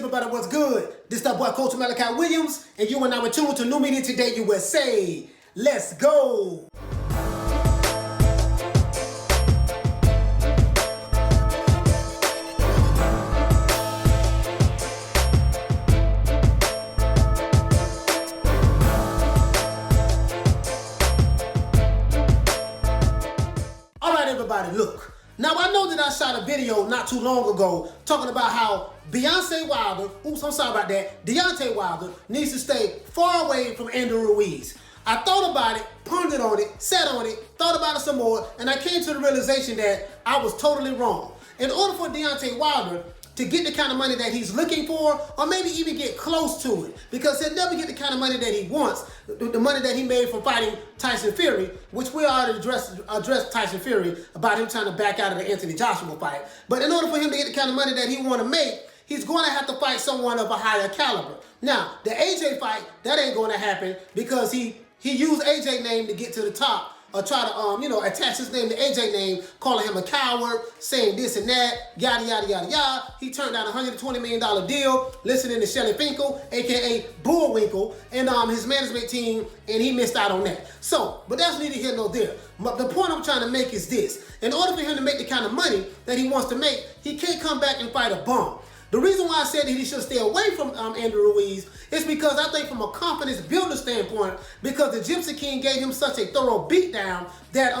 everybody, what's good? This that boy Coach Malachi Williams, and you and I were tuned to New Media Today USA. Let's go! Alright everybody, look. Now I know that I shot a video not too long ago talking about how Deontay Wilder, Deontay Wilder needs to stay far away from Andy Ruiz. I thought about it, pondered on it, sat on it, thought about it some more, and I came to the realization that I was totally wrong. In order for Deontay Wilder to get the kind of money that he's looking for, or maybe even get close to it, because he'll never get the kind of money that he wants, the money that he made from fighting Tyson Fury, which we already addressed Tyson Fury about him trying to back out of the Anthony Joshua fight. But in order for him to get the kind of money that he want to make, he's going to have to fight someone of a higher caliber. Now, the AJ fight, that ain't going to happen because he used AJ name to get to the top, or try to, attach his name to AJ name, calling him a coward, saying this and that, yada, yada, yada, yada. He turned down a $120 million deal, listening to Shelly Finkel, a.k.a. Bullwinkle, and his management team, and he missed out on that. So, but that's neither here nor there. But the point I'm trying to make is this. In order for him to make the kind of money that he wants to make, he can't come back and fight a bum. The reason why I said that he should stay away from Andy Ruiz is because I think from a confidence builder standpoint, because the Gypsy King gave him such a thorough beatdown that,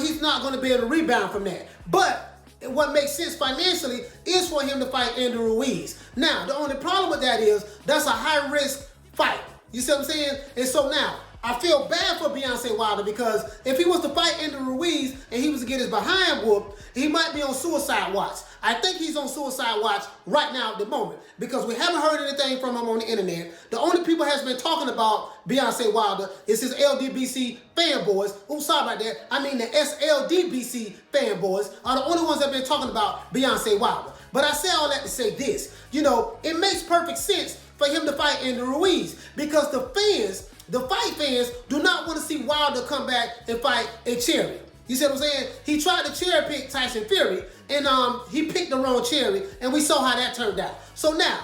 he's not going to be able to rebound from that. But what makes sense financially is for him to fight Andy Ruiz. Now, the only problem with that is that's a high-risk fight. You see what I'm saying? And so now, I feel bad for Deontay Wilder because if he was to fight Andy Ruiz and he was to get his behind whooped, he might be on suicide watch. I think he's on suicide watch right now at the moment because we haven't heard anything from him on the internet. The only people has been talking about Deontay Wilder is his LDBC fanboys. Oh, sorry about that. I mean the SLDBC fanboys are the only ones that have been talking about Deontay Wilder. But I say all that to say this. It makes perfect sense for him to fight Andy Ruiz because the fight fans do not want to see Wilder come back and fight a cherry. You see what I'm saying? He tried to cherry pick Tyson Fury, and he picked the wrong cherry, and we saw how that turned out. So now,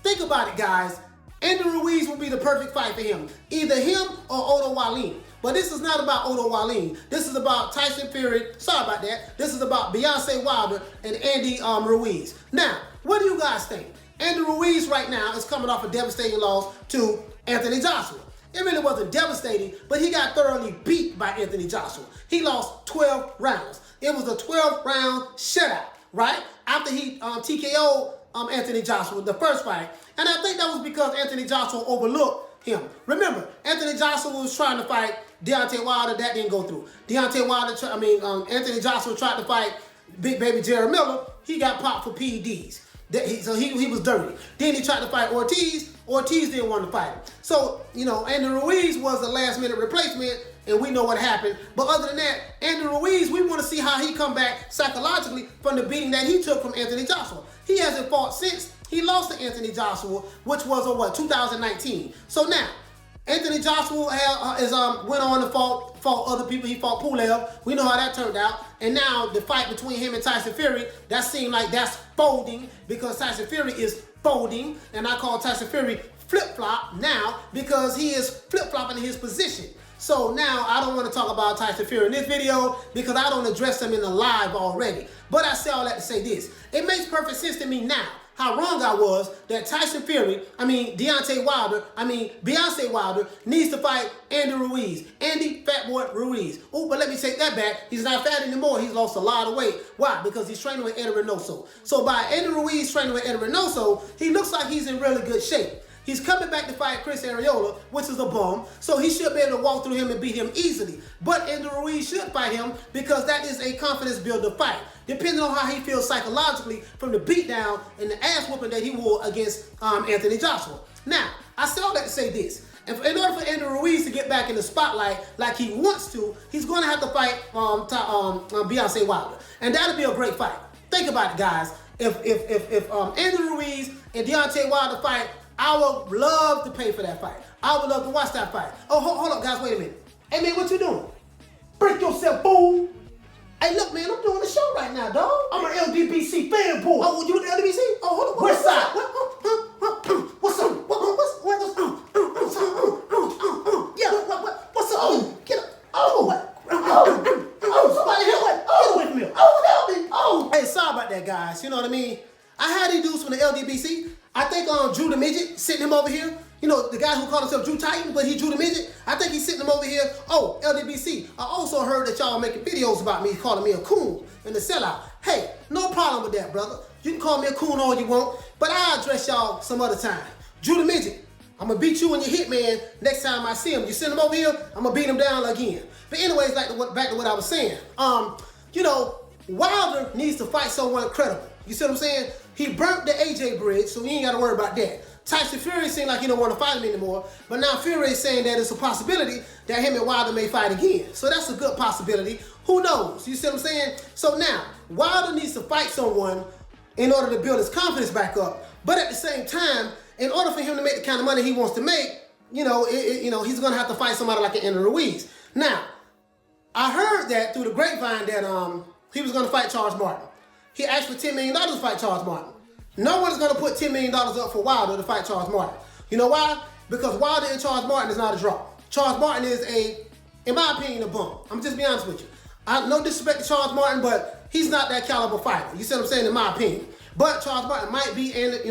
think about it, guys. Andy Ruiz will be the perfect fight for him. Either him or Otto Wallin. But this is not about Otto Wallin. This is about Tyson Fury. Sorry about that. This is about Deontay Wilder and Andy Ruiz. Now, what do you guys think? Andy Ruiz right now is coming off a devastating loss to Anthony Joshua. It really wasn't devastating, but he got thoroughly beat by Anthony Joshua. He lost 12 rounds. It was a 12-round shutout, right? After he TKO'd Anthony Joshua the first fight. And I think that was because Anthony Joshua overlooked him. Remember, Anthony Joshua was trying to fight Deontay Wilder. That didn't go through. Anthony Joshua tried to fight Big Baby Jerry Miller. He got popped for PEDs. So he was dirty. Then he tried to fight Ortiz. Ortiz didn't want to fight him. So, Andy Ruiz was a last-minute replacement, and we know what happened. But other than that, Andy Ruiz, we want to see how he come back psychologically from the beating that he took from Anthony Joshua. He hasn't fought since he lost to Anthony Joshua, which was, 2019. So now, Anthony Joshua went on to fought other people. He fought Pulev. We know how that turned out. And now the fight between him and Tyson Fury, that seemed like that's folding because Tyson Fury is folding. And I call Tyson Fury flip-flop now because he is flip-flopping in his position. So now I don't want to talk about Tyson Fury in this video because I don't address him in the live already. But I say all that to say this. It makes perfect sense to me now how wrong I was that Deontay Wilder needs to fight Andy Ruiz. Andy Fatboy Ruiz. Oh, but let me take that back. He's not fat anymore. He's lost a lot of weight. Why? Because he's training with Eddie Reynoso. So by Andy Ruiz training with Eddie Reynoso, he looks like he's in really good shape. He's coming back to fight Chris Arreola, which is a bum, so he should be able to walk through him and beat him easily. But Andy Ruiz should fight him because that is a confidence builder fight. Depending on how he feels psychologically from the beatdown and the ass whooping that he wore against Anthony Joshua. Now, I say all that to say this. In order for Andy Ruiz to get back in the spotlight like he wants to, he's going to have to fight Deontay Wilder. And that'll be a great fight. Think about it, guys. If Andy Ruiz and Deontay Wilder fight, I would love to pay for that fight. I would love to watch that fight. Oh, hold up, guys. Wait a minute. Hey, man, what you doing? Break yourself, fool. Hey, look, man, I'm doing a show right now, dog. I'm an LDBC fanboy. Oh, you with the LDBC? Oh, hold on. West side. What? had these dudes from the LDBC. I think Drew the Midget sitting him over here. You know, the guy who called himself Drew Titan, but he Drew the Midget. I think he's sitting him over here. Oh, LDBC. I also heard that y'all making videos about me, calling me a coon and a sellout. Hey, no problem with that, brother. You can call me a coon all you want, but I'll address y'all some other time. Drew the Midget, I'm going to beat you and your hitman next time I see him. You send him over here, I'm going to beat him down again. But anyways, back to what I was saying. You know, Wilder needs to fight someone credible. You see what I'm saying? He burnt the AJ bridge, so we ain't got to worry about that. Tyson Fury seemed like he don't want to fight him anymore, but now Fury is saying that it's a possibility that him and Wilder may fight again. So that's a good possibility. Who knows? You see what I'm saying? So now, Wilder needs to fight someone in order to build his confidence back up. But at the same time, in order for him to make the kind of money he wants to make, he's going to have to fight somebody like an Andy Ruiz. Now, I heard that through the grapevine that he was going to fight Charles Martin. He asked for $10 million to fight Charles Martin. No one's going to put $10 million up for Wilder to fight Charles Martin. You know why? Because Wilder and Charles Martin is not a draw. Charles Martin is in my opinion, a bum. I'm just being honest with you. No disrespect to Charles Martin, but he's not that caliber fighter. You see what I'm saying? In my opinion. But Charles Martin might beat Deontay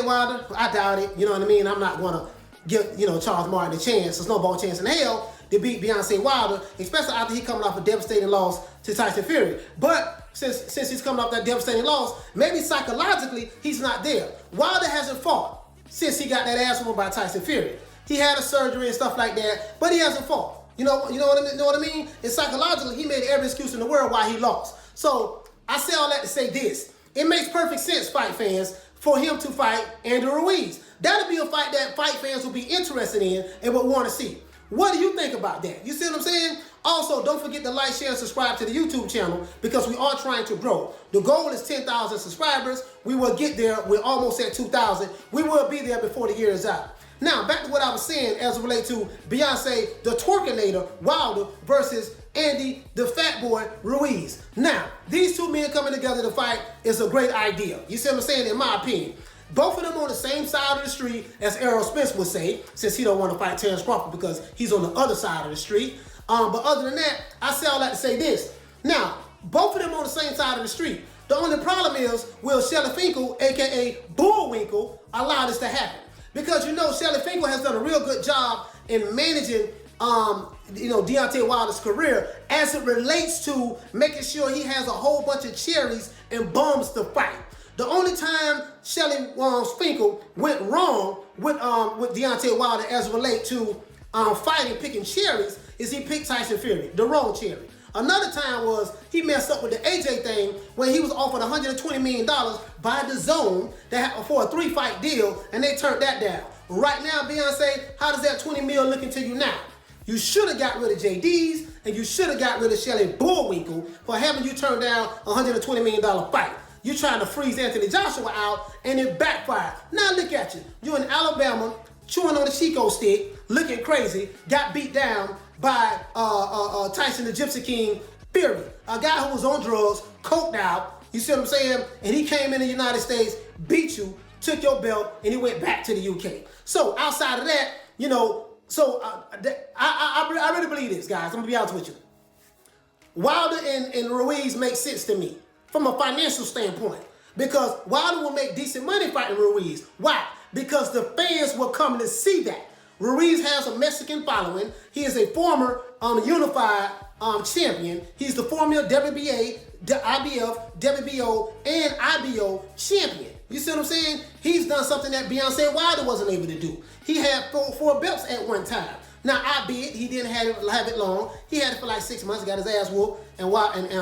Wilder. I doubt it. You know what I mean? I'm not going to give Charles Martin a chance, a snowball chance in hell to beat Deontay Wilder, especially after he coming off a devastating loss to Tyson Fury. But since he's coming off that devastating loss, maybe psychologically he's not there. Wilder hasn't fought since he got that ass whooped by Tyson Fury. He had a surgery and stuff like that, but he hasn't fought. You know what I mean? And psychologically, he made every excuse in the world why he lost. So I say all that to say this: it makes perfect sense, fight fans, for him to fight Andy Ruiz. That'll be a fight that fight fans will be interested in and will want to see. What do you think about that? You see what I'm saying? Also, don't forget to like, share, and subscribe to the YouTube channel because we are trying to grow. The goal is 10,000 subscribers. We will get there. We're almost at 2,000. We will be there before the year is out. Now, back to what I was saying as it relates to Beyonce, the Twerkinator, Wilder versus Andy, the Fat Boy, Ruiz. Now, these two men coming together to fight is a great idea. You see what I'm saying? In my opinion. Both of them on the same side of the street, as Errol Spence would say, since he don't want to fight Terrence Crawford because he's on the other side of the street. But other than that, I say all that to say this. Now, both of them on the same side of the street. The only problem is, will Shelly Finkel, a.k.a. Bullwinkle, allow this to happen? Because Shelly Finkel has done a real good job in managing Deontay Wilder's career as it relates to making sure he has a whole bunch of cherries and bums to fight. The only time Shelly Finkel went wrong with Deontay Wilder as it relates to fighting, picking cherries, is he picked Tyson Fury, the wrong cherry. Another time was he messed up with the AJ thing when he was offered $120 million by DAZN for a 3-fight deal, and they turned that down. Right now, Beyonce, how does that $20 million looking to you now? You should have got rid of JD's, and you should have got rid of Shelly Bullwinkle for having you turn down a $120 million fight. You're trying to freeze Anthony Joshua out, and it backfired. Now look at you. You're in Alabama, chewing on a Chico stick, looking crazy, got beat down by Tyson the Gypsy King Fury, a guy who was on drugs, coked out, you see what I'm saying? And he came in the United States, beat you, took your belt, and he went back to the UK. So outside of that, I really believe this, guys. I'm gonna be honest with you. Wilder and Ruiz make sense to me from a financial standpoint because Wilder will make decent money fighting Ruiz. Why? Because the fans will come to see that. Ruiz has a Mexican following. He is a former unified champion. He's the former WBA, IBF, WBO, and IBO champion. You see what I'm saying? He's done something that Deontay Wilder wasn't able to do. He had four belts at one time. Now, albeit he didn't have it long. He had it for like 6 months, got his ass whooped, and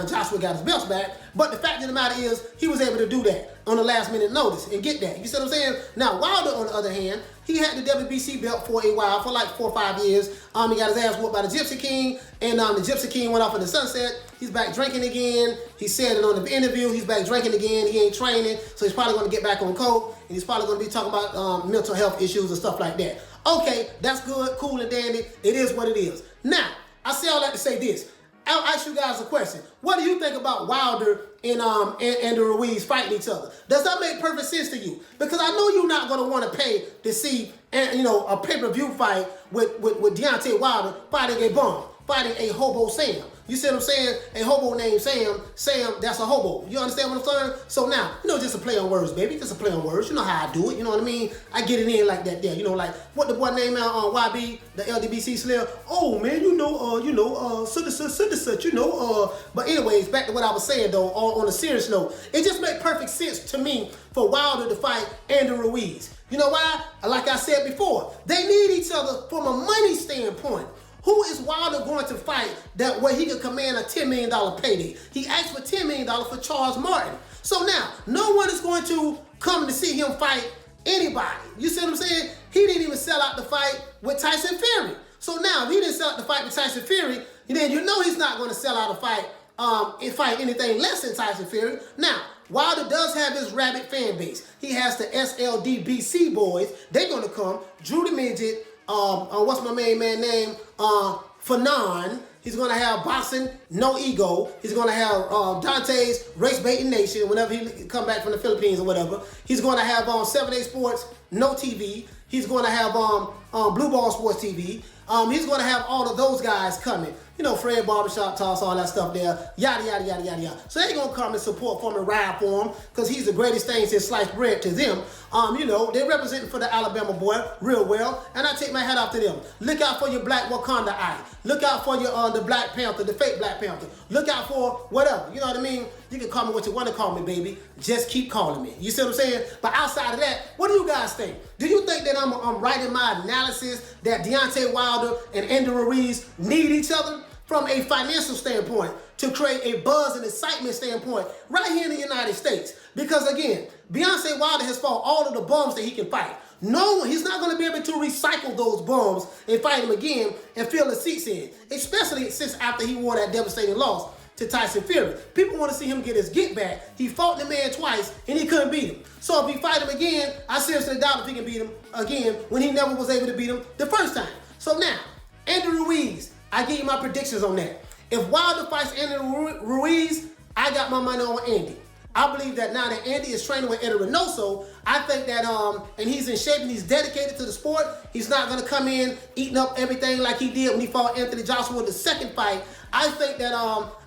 Joshua got his belts back. But the fact of the matter is, he was able to do that on the last minute notice and get that. You see what I'm saying? Now, Wilder, on the other hand, he had the WBC belt for a while, for like 4 or 5 years. He got his ass whooped by the Gypsy King, and the Gypsy King went off in the sunset. He's back drinking again. He said it on the interview. He's back drinking again. He ain't training, so he's probably going to get back on coke, and he's probably going to be talking about mental health issues and stuff like that. Okay, that's good, cool and dandy. It is what it is. Now, I say all that to say this. I'll ask you guys a question. What do you think about Wilder and the Ruiz fighting each other? Does that make perfect sense to you? Because I know you're not going to want to pay to see a pay-per-view fight with Deontay Wilder fighting a bum. fighting a hobo Sam. You see what I'm saying? A hobo named Sam. Sam, that's a hobo. You understand what I'm saying? So now, just a play on words, baby. Just a play on words. You know how I do it. You know what I mean? I get it in like that there. Like what the boy named on YB, the LDBC Slayer. Oh man, such. But anyways, back to what I was saying though. On a serious note, it just made perfect sense to me for Wilder to fight Andy Ruiz. You know why? Like I said before, they need each other from a money standpoint. Who is Wilder going to fight that where he could command a $10 million payday? He asked for $10 million for Charles Martin. So now, no one is going to come to see him fight anybody. You see what I'm saying? He didn't even sell out the fight with Tyson Fury. So now, if he didn't sell out the fight with Tyson Fury, then he's not going to sell out a fight and fight anything less than Tyson Fury. Now, Wilder does have his rabid fan base. He has the SLDBC boys. They're going to come. Drew the Midget. What's my main man name? Fanon. He's going to have Boxing, No Ego. He's going to have Dante's Race Baiting Nation whenever he come back from the Philippines or whatever. He's going to have 7-Day Sports, No TV. He's going to have Blue Ball Sports TV. He's going to have all of those guys coming. Fred Barbershop Toss, all that stuff there. Yada, yada, yada, yada, yada. So they're going to come and support for him and ride for him because he's the greatest thing since sliced bread to them. They're representing for the Alabama boy real well. And I take my hat off to them. Look out for your Black Wakanda eye. Look out for your the Black Panther, the fake Black Panther. Look out for whatever. You know what I mean? You can call me what you want to call me, baby. Just keep calling me. You see what I'm saying? But outside of that, what do you guys think? Do you think that I'm right in my analysis that Deontay Wilder and Andy Ruiz need each other? From a financial standpoint, to create a buzz and excitement standpoint, right here in the United States. Because again, Deontay Wilder has fought all of the bums that he can fight. No, he's not going to be able to recycle those bums and fight him again and fill the seats in. Especially since after he won that devastating loss to Tyson Fury. People want to see him get his get back. He fought the man twice and he couldn't beat him. So if he fight him again, I seriously doubt if he can beat him again when he never was able to beat him the first time. So now, Andy Ruiz, I give you my predictions on that. If Wilder fights Andy Ruiz, I got my money on Andy. I believe that now that Andy is training with Eddie Reynoso, I think that, and he's in shape and he's dedicated to the sport, he's not going to come in eating up everything like he did when he fought Anthony Joshua in the second fight. I think that,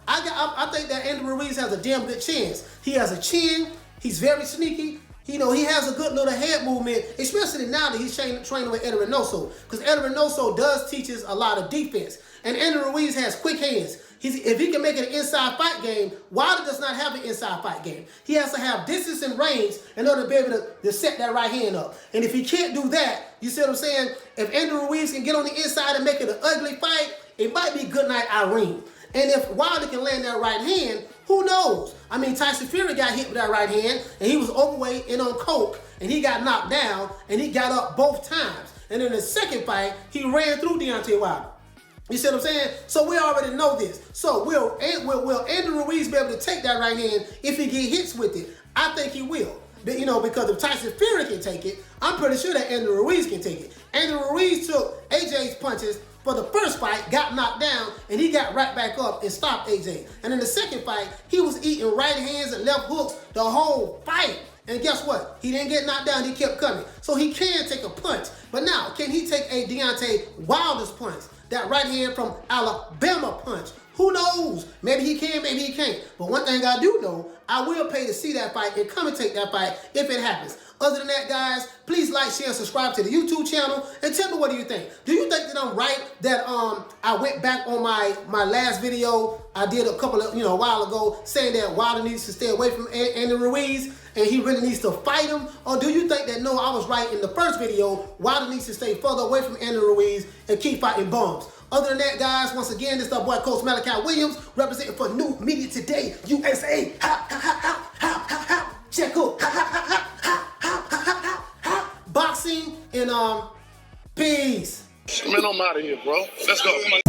I think that Andy Ruiz has a damn good chance. He has a chin. He's very sneaky. He has a good little head movement, especially now that he's training with Eddie Reynoso. Because Eddie Reynoso does teaches a lot of defense. And Andy Ruiz has quick hands. If he can make it an inside fight game, Wilder does not have an inside fight game. He has to have distance and range in order to be able to set that right hand up. And if he can't do that, you see what I'm saying? If Andy Ruiz can get on the inside and make it an ugly fight, it might be good night Irene. And if Wilder can land that right hand, who knows? I mean, Tyson Fury got hit with that right hand, and he was overweight and on coke, and he got knocked down, and he got up both times. And in the second fight, he ran through Deontay Wilder. You see what I'm saying? So we already know this. So will Andy Ruiz be able to take that right hand if he get hits with it? I think he will. Because if Tyson Fury can take it, I'm pretty sure that Andy Ruiz can take it. Andy Ruiz took AJ's punches for the first fight, got knocked down, and he got right back up and stopped AJ. And in the second fight, he was eating right hands and left hooks the whole fight. And guess what? He didn't get knocked down, he kept coming. So he can take a punch. But now, can he take a Deontay Wilder's punch? That right hand from Alabama punch. Who knows? Maybe he can, maybe he can't. But one thing I do know, I will pay to see that fight and commentate that fight if it happens. Other than that, guys, please like, share, and subscribe to the YouTube channel. And tell me, what do you think? Do you think that I'm right that I went back on my last video I did a couple of, a while ago, saying that Wilder needs to stay away from Andy Ruiz and he really needs to fight him? Or do you think that, no, I was right in the first video, Wilder needs to stay further away from Andy Ruiz and keep fighting bums? Other than that, guys, once again, this is our boy, Coach Malachi Williams, representing for New Media Today, USA. Ha, ha, ha, ha, ha, ha, ha. Chico. Ha, ha, ha, ha, ha, ha, ha, ha, ha. Boxing and peace. Man, I'm out of here, bro. Let's go. Come on,